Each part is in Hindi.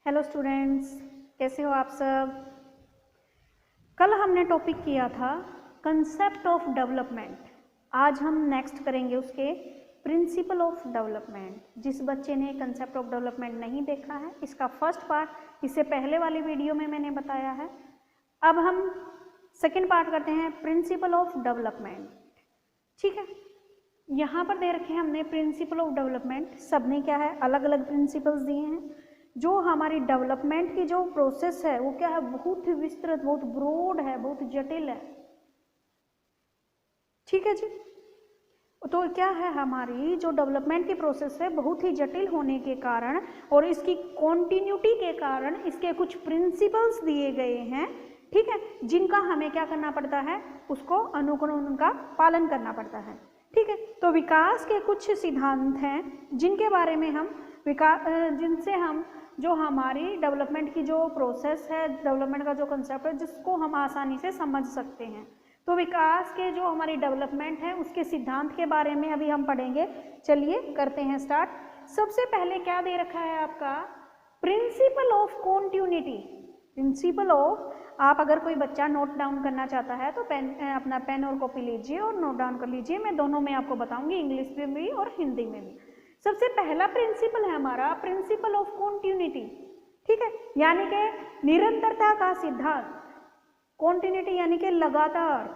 हेलो स्टूडेंट्स, कैसे हो आप सब। कल हमने टॉपिक किया था कंसेप्ट ऑफ डेवलपमेंट। आज हम नेक्स्ट करेंगे उसके प्रिंसिपल ऑफ डेवलपमेंट। जिस बच्चे ने कंसेप्ट ऑफ डेवलपमेंट नहीं देखा है, इसका फर्स्ट पार्ट इससे पहले वाली वीडियो में मैंने बताया है। अब हम सेकेंड पार्ट करते हैं, प्रिंसिपल ऑफ डेवलपमेंट। ठीक है, यहाँ पर दे रखे हैं हमने प्रिंसिपल ऑफ डेवलपमेंट। सबने क्या है, अलग अलग प्रिंसिपल्स दिए हैं। जो हमारी डेवलपमेंट की जो प्रोसेस है वो क्या है, बहुत ही विस्तृत, बहुत ब्रॉड है, बहुत जटिल है। ठीक है जी। तो क्या है, हमारी जो डेवलपमेंट की प्रोसेस है बहुत ही जटिल होने के कारण और इसकी कॉन्टिन्यूटी के कारण इसके कुछ प्रिंसिपल्स दिए गए हैं। ठीक है, जिनका हमें क्या करना पड़ता है, उसको अनुगुण उनका पालन करना पड़ता है। ठीक है, तो विकास के कुछ सिद्धांत हैं जिनके बारे में हम जिनसे हम जो हमारी डेवलपमेंट की जो प्रोसेस है, डेवलपमेंट का जो कंसेप्ट है, जिसको हम आसानी से समझ सकते हैं। तो विकास के जो हमारी डेवलपमेंट है उसके सिद्धांत के बारे में अभी हम पढ़ेंगे। चलिए करते हैं स्टार्ट। सबसे पहले क्या दे रखा है आपका, principle of continuity. Principle of, आप अगर कोई बच्चा नोट डाउन करना चाहता है तो अपना पेन और कॉपी लीजिए और नोट डाउन कर लीजिए। मैं दोनों में आपको बताऊंगी, इंग्लिश में भी और हिंदी में भी। सबसे पहला प्रिंसिपल है हमारा प्रिंसिपल ऑफ कॉन्टिन्यूटी। ठीक है, यानी कि निरंतरता का सिद्धांत। कॉन्टिन्यूटी यानी कि लगातार।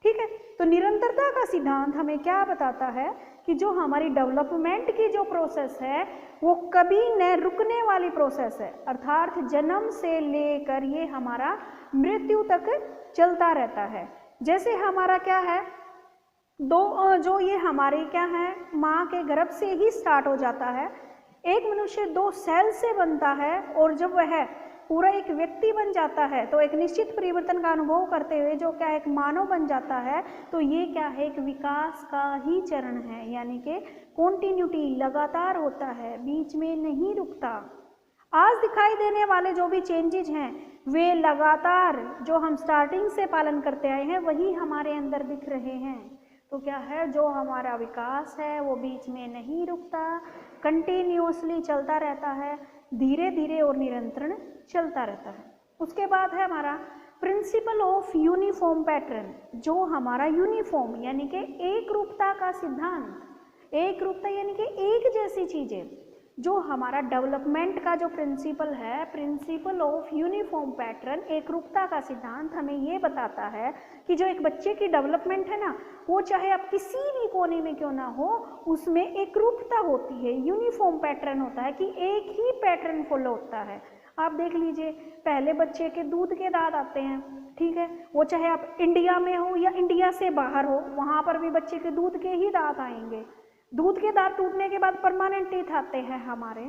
ठीक है, तो निरंतरता का सिद्धांत हमें क्या बताता है कि जो हमारी डेवलपमेंट की जो प्रोसेस है वो कभी न रुकने वाली प्रोसेस है। अर्थात जन्म से लेकर ये हमारा मृत्यु तक चलता रहता है। जैसे हमारा क्या है, जो ये हमारे क्या है, माँ के गर्भ से ही स्टार्ट हो जाता है। एक मनुष्य 2 सेल से बनता है और जब वह पूरा एक व्यक्ति बन जाता है तो एक निश्चित परिवर्तन का अनुभव करते हुए जो क्या है, एक मानव बन जाता है। तो ये क्या है, एक विकास का ही चरण है, यानी कि कॉन्टिन्यूटी, लगातार होता है, बीच में नहीं रुकता। आज दिखाई देने वाले जो भी चेंजेज हैं वे लगातार जो हम स्टार्टिंग से पालन करते आए हैं वही हमारे अंदर दिख रहे हैं। तो क्या है, जो हमारा विकास है वो बीच में नहीं रुकता, कंटिन्यूअसली चलता रहता है, धीरे धीरे और निरंतर चलता रहता है। उसके बाद है हमारा प्रिंसिपल ऑफ यूनिफॉर्म पैटर्न। जो हमारा यूनिफॉर्म यानी कि एक रूपता का सिद्धांत। एक रूपता यानी कि एक जैसी चीजें। जो हमारा डेवलपमेंट का जो प्रिंसिपल है, प्रिंसिपल ऑफ यूनिफॉर्म पैटर्न, एक रूपता का सिद्धांत हमें ये बताता है कि जो एक बच्चे की डेवलपमेंट है ना, वो चाहे आप किसी भी कोने में क्यों ना हो, उसमें एक रूपता होती है, यूनिफॉर्म पैटर्न होता है कि एक ही पैटर्न फॉलो होता है। आप देख लीजिए, पहले बच्चे के दूध के दांत आते हैं। ठीक है, वो चाहे आप इंडिया में हो या इंडिया से बाहर हो, वहाँ पर भी बच्चे के दूध के ही दांत आएंगे। दूध के दांत टूटने के बाद परमानेंट टीथ आते हैं हमारे।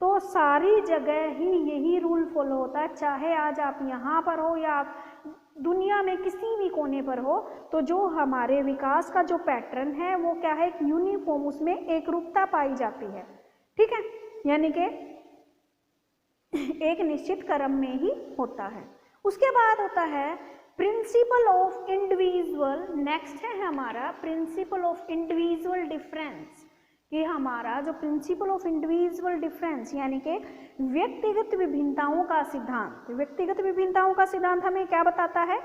तो सारी जगह ही यही रूल फॉलो होता है, चाहे आज आप यहाँ पर हो या आप दुनिया में किसी भी कोने पर हो। तो जो हमारे विकास का जो पैटर्न है वो क्या है, एक यूनिफॉर्म, उसमें एक रूपता पाई जाती है। ठीक है, यानी कि एक निश्चित क्रम में ही होता है। उसके बाद होता है प्रिंसिपल ऑफ इंडिविजुअल। नेक्स्ट है हमारा प्रिंसिपल ऑफ इंडिविजुअल डिफरेंस। ये हमारा जो प्रिंसिपल ऑफ इंडिविजुअल डिफरेंस यानी कि व्यक्तिगत विभिन्नताओं का सिद्धांत। व्यक्तिगत विभिन्नताओं का सिद्धांत हमें क्या बताता है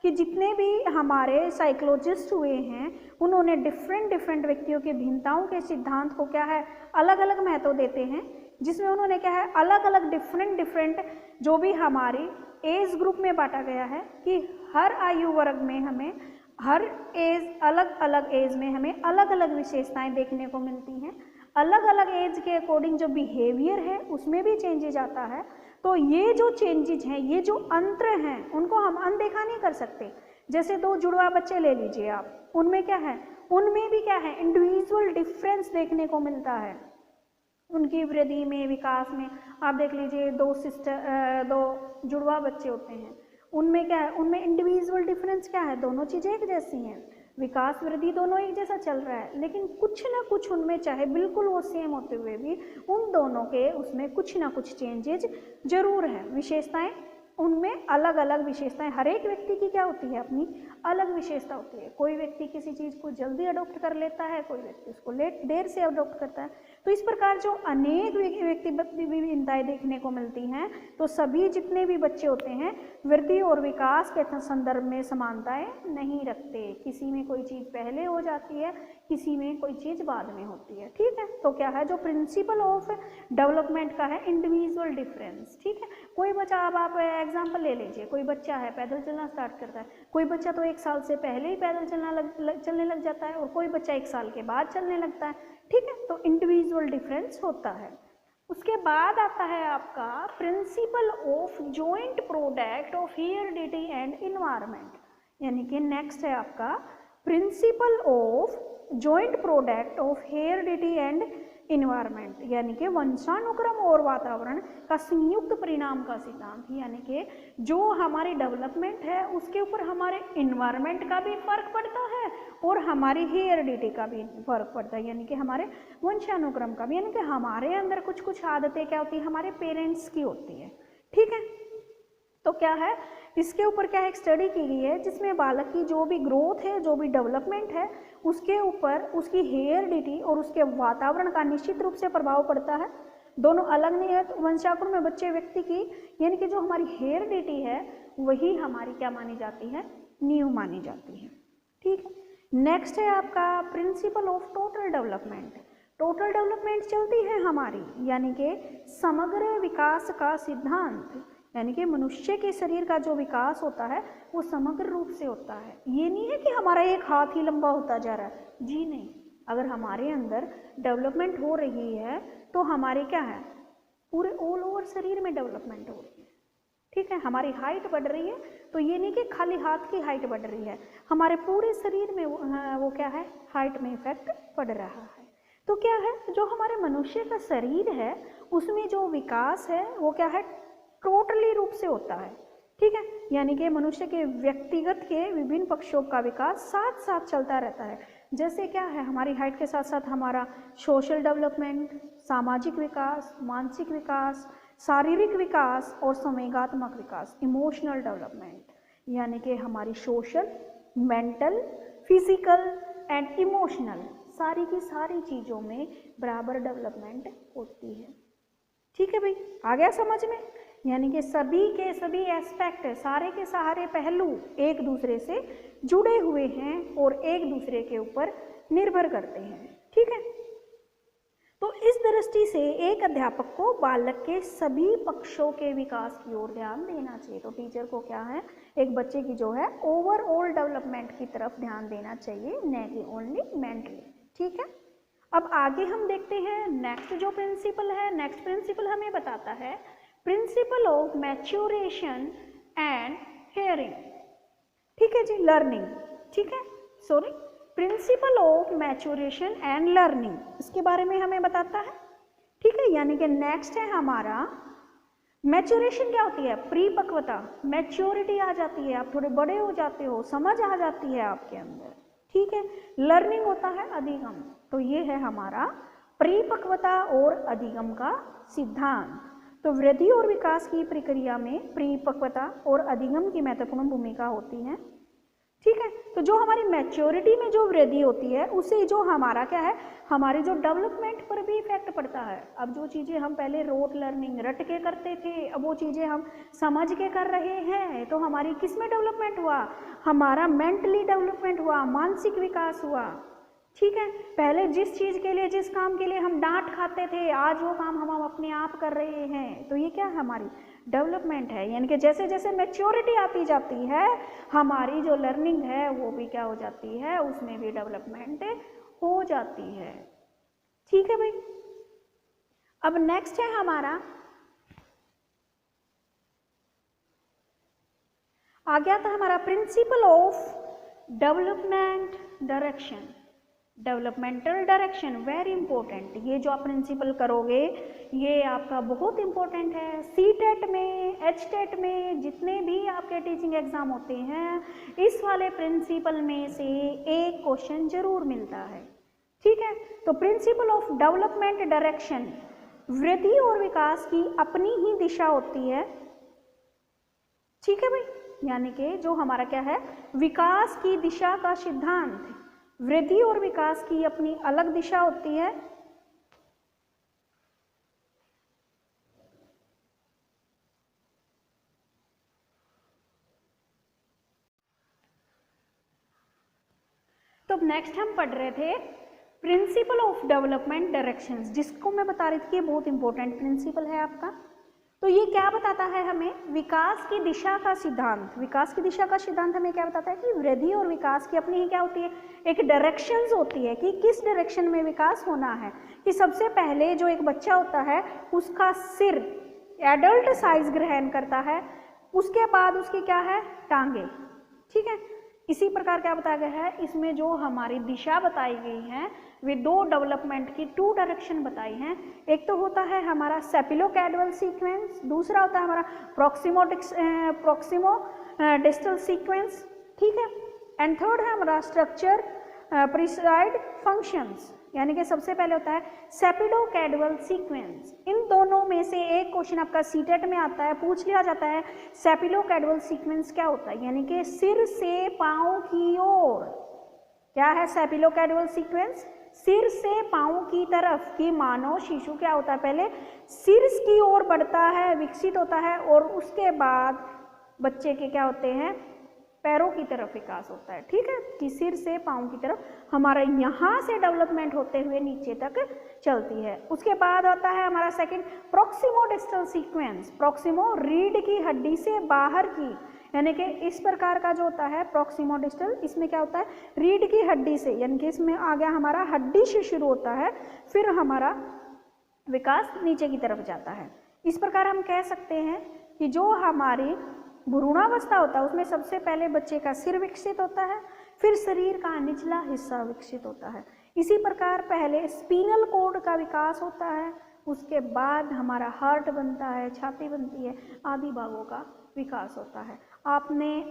कि जितने भी हमारे साइकोलॉजिस्ट हुए हैं उन्होंने डिफरेंट व्यक्तियों की भिन्नताओं के सिद्धांत को क्या है, अलग अलग महत्व देते हैं। जिसमें उन्होंने क्या है, अलग अलग डिफरेंट जो भी हमारी एज ग्रुप में बांटा गया है कि हर आयु वर्ग में हमें हर एज, अलग अलग एज में हमें अलग अलग विशेषताएं देखने को मिलती हैं। अलग अलग एज के अकॉर्डिंग जो बिहेवियर है उसमें भी चेंजेज आता है। तो ये जो चेंजेज हैं, ये जो अंतर हैं, उनको हम अनदेखा नहीं कर सकते। जैसे 2 जुड़वा बच्चे ले लीजिए आप, उनमें क्या है, उनमें भी क्या है, इंडिविजुअल डिफरेंस देखने को मिलता है। उनकी वृद्धि में, विकास में आप देख लीजिए, 2 जुड़वा बच्चे होते हैं, उनमें क्या है, उनमें इंडिविजुअल डिफरेंस क्या है, दोनों चीज़ें एक जैसी हैं, विकास वृद्धि दोनों एक जैसा चल रहा है। लेकिन कुछ ना कुछ उनमें, चाहे बिल्कुल वो सेम होते हुए भी, उन दोनों के उसमें कुछ ना कुछ चेंजेज जरूर है। विशेषताएं उनमें अलग अलग विशेषताएं, हर एक व्यक्ति की क्या होती है, अपनी अलग विशेषता होती है। कोई व्यक्ति किसी चीज़ को जल्दी अडॉप्ट कर लेता है, कोई व्यक्ति उसको देर से अडॉप्ट करता है। तो इस प्रकार जो अनेक व्यक्तिगत विभिन्नताएं देखने को मिलती हैं, तो सभी जितने भी बच्चे होते हैं वृद्धि और विकास के संदर्भ में समानताएं नहीं रखते। किसी में कोई चीज़ पहले हो जाती है, किसी में कोई चीज़ बाद में होती है। ठीक है, तो क्या है जो प्रिंसिपल ऑफ डेवलपमेंट का है, इंडिविजुअल डिफरेंस। ठीक है, कोई बच्चा, अब आप एग्जाम्पल ले लीजिए, कोई बच्चा है पैदल चलना स्टार्ट करता है, कोई बच्चा तो 1 साल से पहले ही पैदल चलने लग जाता है और कोई बच्चा 1 साल के बाद चलने लगता है। ठीक है, तो इंडिविजुअल डिफरेंस होता है। उसके बाद आता है आपका principle of joint product of heredity and environment, यानी कि नेक्स्ट है आपका principle of joint product of heredity and environment, यानी कि वंशानुक्रम और वातावरण का संयुक्त परिणाम का सिद्धांत, यानी कि जो हमारी डेवलपमेंट है उसके ऊपर हमारे इन्वायरमेंट का भी फर्क पड़ता है और हमारी हेरिडिटी का भी फर्क पड़ता है, यानी कि हमारे वंशानुक्रम का भी, यानी कि हमारे अंदर कुछ कुछ आदतें क्या होती है, हमारे पेरेंट्स की होती है। ठीक है, तो क्या है इसके ऊपर क्या एक स्टडी की गई है जिसमें बालक की जो भी ग्रोथ है, जो भी डेवलपमेंट है, उसके ऊपर उसकी हेरिडिटी और उसके वातावरण का निश्चित रूप से प्रभाव पड़ता है। दोनों अलग नहीं है, तो वंशानुक्रम में बच्चे व्यक्ति की, यानी कि जो हमारी हेरिडिटी है वही हमारी क्या मानी जाती है, नींव मानी जाती है। ठीक है, नेक्स्ट है आपका principle of total development. Total development चलती है हमारी, यानी कि समग्र विकास का सिद्धांत, यानी कि मनुष्य के शरीर का जो विकास होता है वो समग्र रूप से होता है। ये नहीं है कि हमारा एक हाथ ही लंबा होता जा रहा है, जी नहीं। अगर हमारे अंदर डेवलपमेंट हो रही है तो हमारे क्या है, पूरे ऑल ओवर शरीर में डेवलपमेंट हो रही है। ठीक है, हमारी हाइट बढ़ रही है, तो ये नहीं कि खाली हाथ की हाइट बढ़ रही है, हमारे पूरे शरीर में वो क्या है, हाइट में इफेक्ट पड़ रहा है। तो क्या है, जो हमारे मनुष्य का शरीर है उसमें जो विकास है वो क्या है, टोटली रूप से होता है। ठीक है, यानी कि मनुष्य के व्यक्तिगत के विभिन्न पक्षों का विकास साथ साथ चलता रहता है। जैसे क्या है, हमारी हाइट के साथ साथ हमारा सोशल डेवलपमेंट, सामाजिक विकास, मानसिक विकास, शारीरिक विकास और संवेगात्मक विकास, इमोशनल डेवलपमेंट, यानी कि हमारी social, mental, physical and emotional सारी की सारी चीज़ों में बराबर डेवलपमेंट होती है। ठीक है भाई, आ गया समझ में? यानी कि सभी के सभी एस्पेक्ट, सारे के सारे पहलू एक दूसरे से जुड़े हुए हैं और एक दूसरे के ऊपर निर्भर करते हैं। ठीक है, तो इस दृष्टि से एक अध्यापक को बालक के सभी पक्षों के विकास की ओर ध्यान देना चाहिए। तो टीचर को क्या है, एक बच्चे की जो है ओवरऑल डेवलपमेंट की तरफ ध्यान देना चाहिए, न कि ओनली मेंटली। ठीक है, अब आगे हम देखते हैं नेक्स्ट जो प्रिंसिपल है। नेक्स्ट प्रिंसिपल हमें बताता है principle of maturation and hearing. ठीक है जी, लर्निंग। ठीक है, sorry, principle of maturation and learning, इसके बारे में हमें बताता है। ठीक है, यानी कि नेक्स्ट है हमारा मैच्योरेशन। क्या होती है, परिपक्वता, मैच्योरिटी आ जाती है, आप थोड़े बड़े हो जाते हो, समझ आ जाती है आपके अंदर। ठीक है, लर्निंग होता है अधिगम। तो ये है हमारा परिपक्वता और अधिगम का सिद्धांत। तो वृद्धि और विकास की प्रक्रिया में परिपक्वता और अधिगम की महत्वपूर्ण भूमिका होती है। ठीक है, तो जो हमारी मैच्योरिटी में जो वृद्धि होती है उससे जो हमारा क्या है, हमारे जो डेवलपमेंट पर भी इफेक्ट पड़ता है। अब जो चीज़ें हम पहले रोट लर्निंग रट के करते थे, अब वो चीज़ें हम समझ के कर रहे हैं, तो हमारी किस में डेवलपमेंट हुआ, हमारा मेंटली डेवलपमेंट हुआ, मानसिक विकास हुआ। ठीक है, पहले जिस चीज़ के लिए, जिस काम के लिए हम डांट खाते थे, आज वो काम हम अपने आप कर रहे हैं। तो ये क्या है, हमारी डेवलपमेंट है। यानी कि जैसे जैसे मैच्योरिटी आती जाती है, हमारी जो लर्निंग है वो भी क्या हो जाती है, उसमें भी डेवलपमेंट हो जाती है। ठीक है भाई, अब नेक्स्ट है हमारा, आ गया था हमारा principle of development direction. Developmental direction very important. ये जो आप प्रिंसिपल करोगे ये आपका बहुत इंपॉर्टेंट है। सीटेट में, एचटेट में, जितने भी आपके टीचिंग एग्जाम होते हैं, इस वाले प्रिंसिपल में से एक क्वेश्चन जरूर मिलता है। ठीक है, तो प्रिंसिपल ऑफ डेवलपमेंट डायरेक्शन, वृद्धि और विकास की अपनी ही दिशा होती है। ठीक है भाई, यानी कि जो हमारा क्या है, विकास की दिशा का सिद्धांत, वृद्धि और विकास की अपनी अलग दिशा होती है। नेक्स्ट हम पढ़ रहे थे प्रिंसिपल ऑफ डेवलपमेंट डायरेक्शंस, जिसको मैं बता रही थी कि बहुत इंपॉर्टेंट प्रिंसिपल है आपका। तो ये क्या बताता है हमें? विकास की दिशा का सिद्धांत। विकास की दिशा का सिद्धांत हमें क्या बताता है कि वृद्धि और विकास की अपनी ही क्या होती है, एक डायरेक्शंस होती है कि किस डायरेक्शन में विकास होना है। कि सबसे पहले जो एक बच्चा होता है उसका सिर एडल्ट साइज ग्रहण करता है, उसके बाद उसकी क्या है, टांगे। ठीक है, इसी प्रकार क्या बताया गया है, इसमें जो हमारी दिशा बताई गई है वे दो डेवलपमेंट की टू डायरेक्शन बताई हैं। एक तो होता है हमारा सेपिलोकैडवल सीक्वेंस, दूसरा होता है हमारा प्रॉक्सिमो डिस्टल सीक्वेंस। ठीक है, एंड थर्ड है हमारा स्ट्रक्चर प्रिसाइड फंक्शंस, यानी कि सबसे पहले होता है सेपिडोकैडवल सीक्वेंस। इन दोनों में से एक क्वेश्चन आपका सीटेट में आता है, पूछ लिया जाता है सेपिडोकैडवल सीक्वेंस क्या होता है, यानी कि सिर से पांव की ओर। क्या है सेपिडोकैडवल सीक्वेंस? सिर से पांव की तरफ की मानव शिशु क्या होता है, पहले सिर की ओर बढ़ता है, विकसित होता है, और उसके बाद बच्चे के क्या होते हैं, पैरों की तरफ विकास होता है। ठीक है, कि सिर से पांव की तरफ हमारा यहाँ से डेवलपमेंट होते हुए नीचे तक चलती है। उसके बाद आता है हमारा second proximo distal sequence. Proximo रीढ़ की हड्डी से बाहर की, यानी कि इस प्रकार का जो होता है प्रॉक्सिमो डिस्टल, इसमें क्या होता है, रीढ़ की हड्डी से, यानी कि इसमें आ गया हमारा हड्डी से शुरू होता है, फिर हमारा विकास नीचे की तरफ जाता है। इस प्रकार हम कह सकते हैं कि जो हमारी भ्रूणावस्था होता है उसमें सबसे पहले बच्चे का सिर विकसित होता है, फिर शरीर का निचला हिस्सा विकसित होता है। इसी प्रकार पहले स्पिनल कॉर्ड का विकास होता है, उसके बाद हमारा हार्ट बनता है, छाती बनती है, आदि भागों का विकास होता है। आपने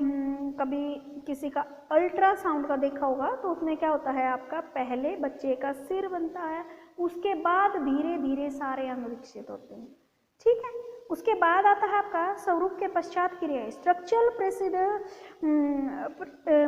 कभी किसी का अल्ट्रासाउंड का देखा होगा तो उसमें क्या होता है, आपका पहले बच्चे का सिर बनता है, उसके बाद धीरे धीरे सारे अंग विकसित होते हैं। ठीक है, उसके बाद आता है आपका स्वरूप के पश्चात क्रिया, स्ट्रक्चरल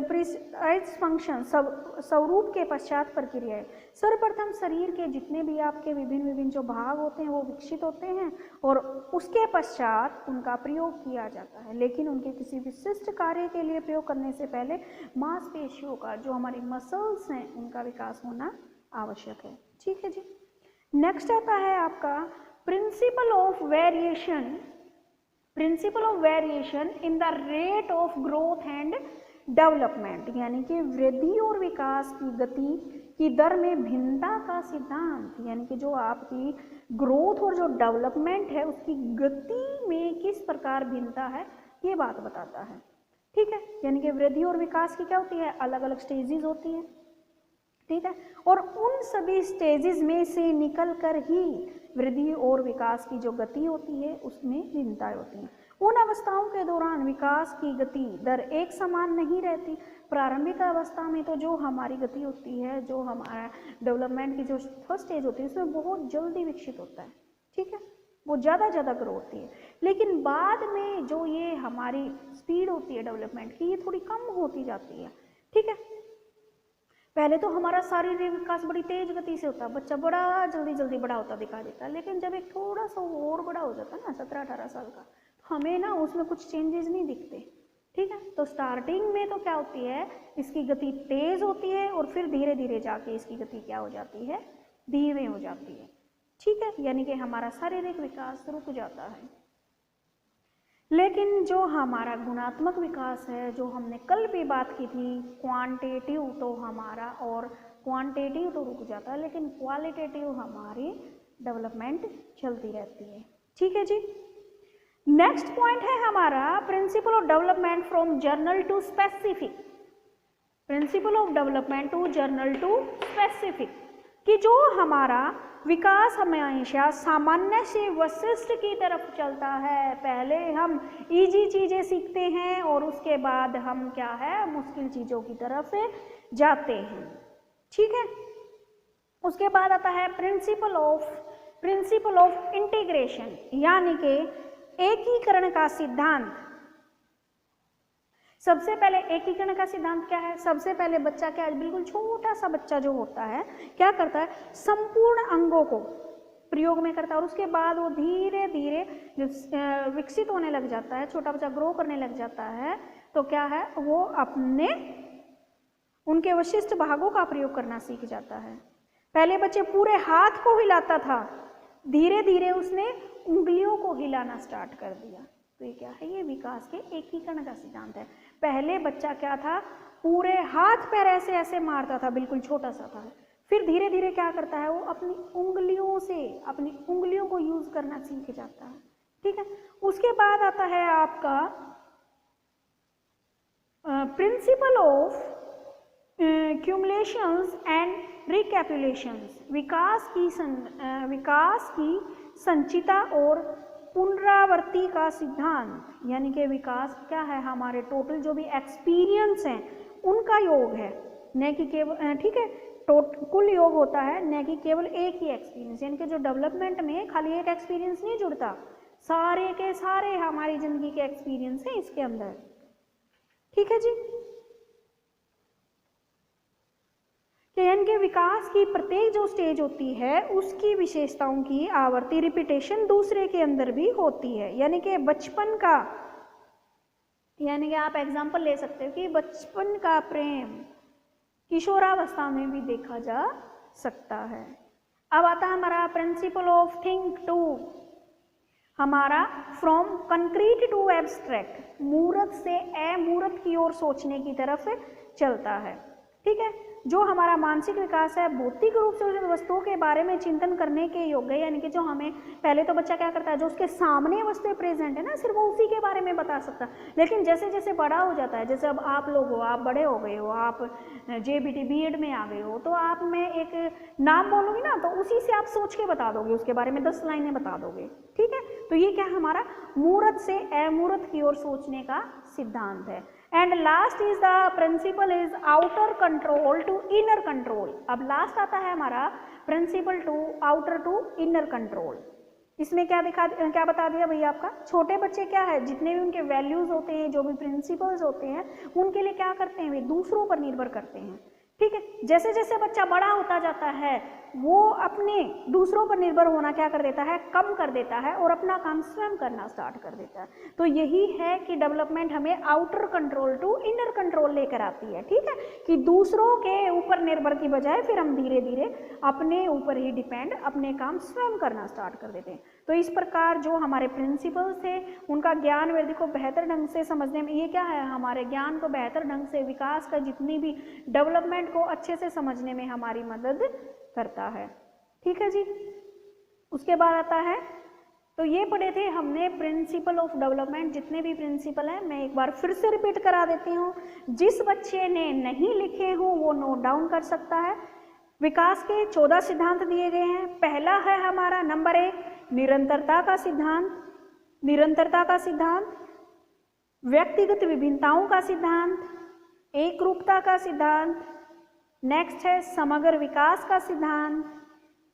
प्रिसाइड फंक्शन, स्वरूप के पश्चात प्रक्रिया। सर्वप्रथम शरीर के जितने भी आपके विभिन्न जो भाग होते हैं वो विकसित होते हैं और उसके पश्चात उनका प्रयोग किया जाता है, लेकिन उनके किसी विशिष्ट कार्य के लिए प्रयोग करने से पहले मांसपेशियों का, जो हमारी मसल्स हैं, उनका विकास होना आवश्यक है। ठीक है जी। नेक्स्ट आता है आपका principle of variation. Principle of variation in the rate of growth and development, यानी कि वृद्धि और विकास की गति की दर में भिन्नता का सिद्धांत, यानी कि जो आपकी ग्रोथ और जो डेवलपमेंट है उसकी गति में किस प्रकार भिन्नता है, ये बात बताता है। ठीक है, यानी कि वृद्धि और विकास की क्या होती है, अलग अलग स्टेजेस होती हैं। ठीक है, और उन सभी स्टेजेस में से निकल कर ही वृद्धि और विकास की जो गति होती है उसमें भिन्नताएं होती हैं। उन अवस्थाओं के दौरान विकास की गति दर एक समान नहीं रहती। प्रारंभिक अवस्था में तो जो हमारी गति होती है, जो हमारा डेवलपमेंट की जो फर्स्ट स्टेज होती है उसमें बहुत जल्दी विकसित होता है। ठीक है, वो ज़्यादा ग्रो होती है, लेकिन बाद में जो ये हमारी स्पीड होती है डेवलपमेंट की, ये थोड़ी कम होती जाती है। ठीक है, पहले तो हमारा शारीरिक विकास बड़ी तेज गति से होता है, बच्चा बड़ा जल्दी बड़ा होता दिखा देता है, लेकिन जब एक थोड़ा सा और बड़ा हो जाता है ना, 17-18 साल का, हमें ना उसमें कुछ चेंजेस नहीं दिखते। ठीक है, तो स्टार्टिंग में तो क्या होती है, इसकी गति तेज होती है और फिर धीरे धीरे जाके इसकी गति क्या हो जाती है, धीमे हो जाती है। ठीक है, यानी कि हमारा शारीरिक विकास रुक जाता है। लेकिन जो हमारा गुणात्मक विकास है, जो हमने कल भी बात की थी, क्वांटिटेटिव तो हमारा, और क्वांटिटेटिव तो रुक जाता है, लेकिन क्वालिटेटिव हमारी डेवलपमेंट चलती रहती है। ठीक है जी। नेक्स्ट पॉइंट है हमारा principle of development from general to specific. Principle of development to general to specific, कि जो हमारा विकास हमेशा सामान्य से विशिष्ट की तरफ चलता है। पहले हम इजी चीज़ें सीखते हैं और उसके बाद हम क्या है, मुश्किल चीज़ों की तरफ जाते हैं। ठीक है, उसके बाद आता है प्रिंसिपल ऑफ इंटीग्रेशन, यानी कि एकीकरण का सिद्धांत। सबसे पहले एकीकरण का सिद्धांत क्या है, सबसे पहले बच्चा क्या है, बिल्कुल छोटा सा बच्चा जो होता है क्या करता है, संपूर्ण अंगों को प्रयोग में करता है, और उसके बाद वो धीरे धीरे विकसित होने लग जाता है, छोटा बच्चा ग्रो करने लग जाता है, तो क्या है, वो अपने उनके विशिष्ट भागों का प्रयोग करना सीख जाता है। पहले बच्चे पूरे हाथ को हिलाता था, धीरे धीरे उसने उंगलियों को हिलाना स्टार्ट कर दिया। तो ये क्या है? ये विकास के एकीकरण का सिद्धांत है। पहले बच्चा क्या था? पूरे हाथ पैर ऐसे ऐसे मारता था, बिल्कुल छोटा सा था। फिर धीरे धीरे क्या करता है? वो अपनी उंगलियों से अपनी उंगलियों को यूज करना सीख जाता है। ठीक है। उसके बाद आता है आपका प्रिंसिपल ऑफ क्यूमुलेशंस एंड रिकैपुलेशंस। विकास की संचिता और पुनरावृत्ति का सिद्धांत, यानी कि विकास क्या है? हमारे टोटल जो भी एक्सपीरियंस हैं उनका योग है, न कि केवल, ठीक है, कुल योग होता है, न कि केवल एक ही एक्सपीरियंस। यानी कि जो डेवलपमेंट में खाली एक एक्सपीरियंस नहीं जुड़ता, सारे के सारे हमारी जिंदगी के एक्सपीरियंस हैं इसके अंदर। ठीक है जी। यानी कि विकास की प्रत्येक जो स्टेज होती है उसकी विशेषताओं की आवर्ती रिपीटेशन दूसरे के अंदर भी होती है। यानी कि बचपन का, यानी कि आप एग्जांपल ले सकते हो कि बचपन का प्रेम किशोरावस्था में भी देखा जा सकता है। अब आता है हमारा प्रिंसिपल ऑफ थिंक टू, हमारा फ्रॉम कंक्रीट टू एब्स्ट्रैक्ट, मूर्त से अमूर्त की ओर सोचने की तरफ चलता है। ठीक है। जो हमारा मानसिक विकास है भौतिक रूप से उस वस्तुओं के बारे में चिंतन करने के योग्य, यानी कि जो हमें, पहले तो बच्चा क्या करता है? जो उसके सामने वस्तुएं प्रेजेंट है ना, सिर्फ वो उसी के बारे में बता सकता है। लेकिन जैसे जैसे बड़ा हो जाता है, जैसे अब आप लोग हो, आप बड़े हो गए हो, आप JBT B.Ed में आ गए हो, तो आप मैं एक नाम बोलूँगी ना, तो उसी से आप सोच के बता दोगे, उसके बारे में 10 लाइनें बता दोगे। ठीक है। तो ये क्या हमारा मूर्त से अमूर्त की ओर सोचने का सिद्धांत है। And last is the principle is outer control to inner control. अब लास्ट आता है हमारा principle to outer to inner control. इसमें क्या बता दिया भैया? आपका छोटे बच्चे क्या है, जितने भी उनके वैल्यूज होते हैं, जो भी प्रिंसिपल्स होते हैं, उनके लिए क्या करते हैं? वे दूसरों पर निर्भर करते हैं। ठीक है। जैसे जैसे बच्चा बड़ा होता जाता है वो अपने दूसरों पर निर्भर होना क्या कर देता है? कम कर देता है और अपना काम स्वयं करना स्टार्ट कर देता है। तो यही है कि डेवलपमेंट हमें outer control to inner control लेकर आती है। ठीक है। कि दूसरों के ऊपर निर्भर की बजाय फिर हम धीरे धीरे अपने ऊपर ही डिपेंड, अपने काम स्वयं करना स्टार्ट कर देते हैं। तो इस प्रकार जो हमारे प्रिंसिपल्स थे उनका ज्ञान वेदी को बेहतर ढंग से समझने में, ये क्या है? हमारे ज्ञान को बेहतर ढंग से, विकास का जितनी भी डेवलपमेंट को अच्छे से समझने में हमारी मदद करता है। ठीक है जी। उसके बाद आता है, तो ये पढ़े थे हमने प्रिंसिपल ऑफ डेवलपमेंट। जितने भी प्रिंसिपल हैं मैं एक बार फिर से रिपीट करा देती हूँ। जिस बच्चे ने नहीं लिखे हों वो नोट डाउन कर सकता है। विकास के 14 सिद्धांत दिए गए हैं। पहला है हमारा नंबर 1 निरंतरता का सिद्धांत। निरंतरता का सिद्धांत, व्यक्तिगत विभिन्नताओं का सिद्धांत, एकरूपता का सिद्धांत। नेक्स्ट है समग्र विकास का सिद्धांत,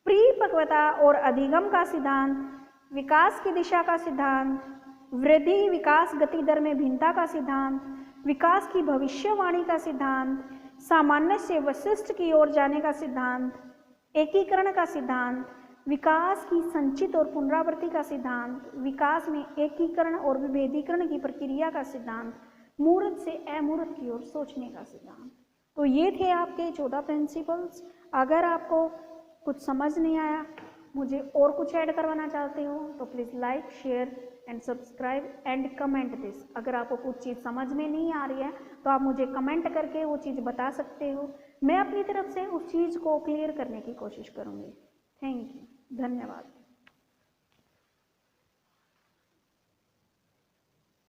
परिपक्वता और अधिगम का सिद्धांत, विकास की दिशा का सिद्धांत, वृद्धि विकास गति दर में भिन्नता का सिद्धांत, विकास की भविष्यवाणी का सिद्धांत, सामान्य से वशिष्ठ की ओर जाने का सिद्धांत, एकीकरण का सिद्धांत, विकास की संचित और पुनरावृत्ति का सिद्धांत, विकास में एकीकरण और विभेदीकरण की प्रक्रिया का सिद्धांत, मूर्त से अमूर्त की ओर सोचने का सिद्धांत। तो ये थे आपके 14 प्रिंसिपल्स। अगर आपको कुछ समझ नहीं आया, मुझे और कुछ ऐड करवाना चाहते हो तो please like, share and subscribe and comment this. अगर आपको कुछ चीज़ समझ में नहीं आ रही है तो आप मुझे कमेंट करके वो चीज़ बता सकते हो। मैं अपनी तरफ से उस चीज़ को क्लियर करने की कोशिश करूँगी। थैंक यू, धन्यवाद।